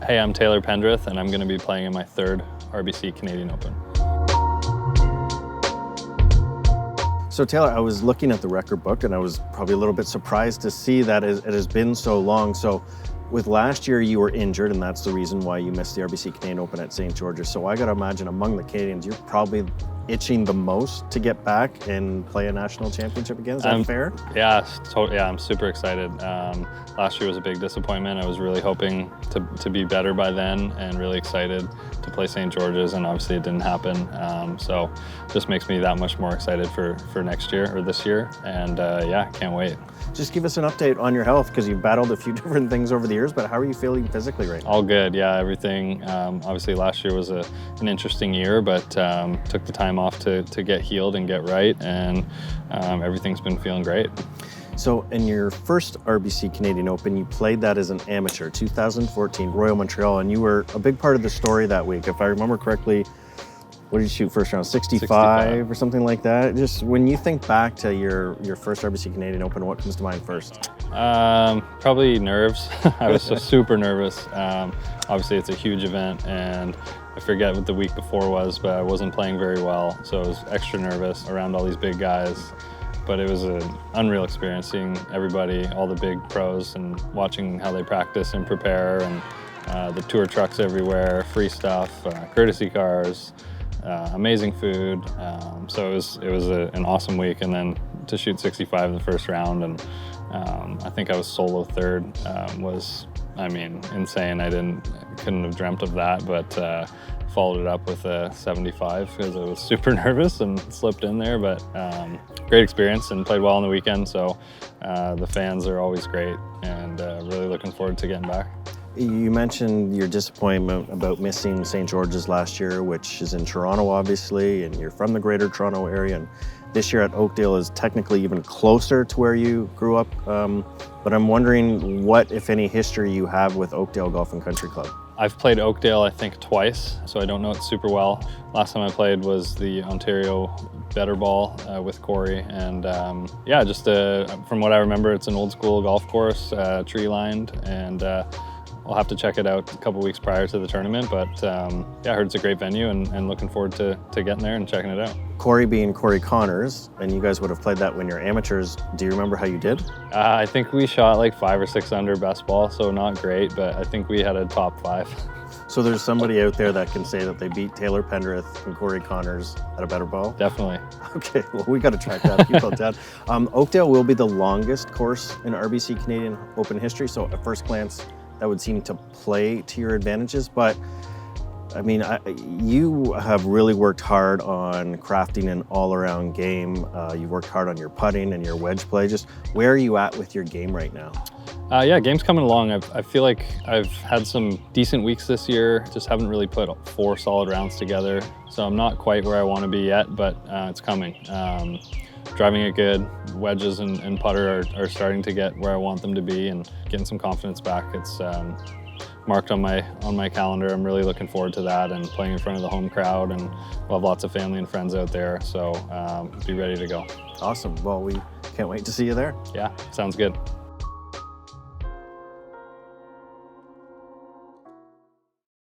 Hey, I'm Taylor Pendrith, and I'm going to be playing in my third RBC Canadian Open. So Taylor, I was looking at the record book and I was probably a little bit surprised to see that it has been so long. So with last year you were injured, and that's the reason why you missed the RBC Canadian Open at St. George's. So I got to imagine among the Canadians, you're probably itching the most to get back and play a national championship again. Is that fair? Yeah, I'm super excited. Last year was a big disappointment. I was really hoping to be better by then and really excited to play St. George's, and obviously it didn't happen. So just makes me that much more excited for next year or this year. And yeah, can't wait. Just give us an update on your health, because you've battled a few different things over the years, but how are you feeling physically right now? All good, yeah, everything. Obviously last year was an interesting year, but took the time off to get healed and get right, and everything's been feeling great. So in your first RBC Canadian Open, you played that as an amateur, 2014, Royal Montreal, and you were a big part of the story that week. If I remember correctly, what did you shoot first round, 65 or something like that? Just when you think back to your first RBC Canadian Open, what comes to mind first? Probably nerves. I was so super nervous. Obviously it's a huge event, and I forget what the week before was, but I wasn't playing very well, so I was extra nervous around all these big guys. But it was an unreal experience, seeing everybody, all the big pros, and watching how they practice and prepare, and the tour trucks everywhere, free stuff, courtesy cars, amazing food. So it was an awesome week, and then to shoot 65 in the first round, and I think I was solo third, was, I mean, insane. Couldn't have dreamt of that, but followed it up with a 75 because I was super nervous and slipped in there, but great experience and played well on the weekend. So the fans are always great, and really looking forward to getting back. You mentioned your disappointment about missing St. George's last year, which is in Toronto, obviously, and you're from the Greater Toronto area. And this year at Oakdale is technically even closer to where you grew up. But I'm wondering what, if any, history you have with Oakdale Golf and Country Club. I've played Oakdale, I think, twice, so I don't know it super well. Last time I played was the Ontario Better Ball with Corey, and yeah, just from what I remember, it's an old school golf course, tree lined, and I'll have to check it out a couple weeks prior to the tournament, but yeah, I heard it's a great venue, and looking forward to getting there and checking it out. Corey being Corey Connors, and you guys would have played that when you're amateurs. Do you remember how you did? I think we shot like 5 or 6 under best ball, so not great, but I think we had a top 5. So there's somebody out there that can say that they beat Taylor Pendrith and Corey Connors at a better ball? Definitely. Okay, well, we got to track that people down. Oakdale will be the longest course in RBC Canadian Open history, so at first glance, that would seem to play to your advantages, but I mean, you have really worked hard on crafting an all-around game. You've worked hard on your putting and your wedge play. Just where are you at with your game right now? Yeah, game's coming along. I feel like I've had some decent weeks this year. Just haven't really put 4 solid rounds together. So I'm not quite where I want to be yet, but it's coming. Driving it good, wedges and putter are starting to get where I want them to be, and getting some confidence back. It's marked on my calendar. I'm really looking forward to that, and playing in front of the home crowd, and we'll have lots of family and friends out there, so be ready to go. Awesome. Well, we can't wait to see you there. Yeah, sounds good.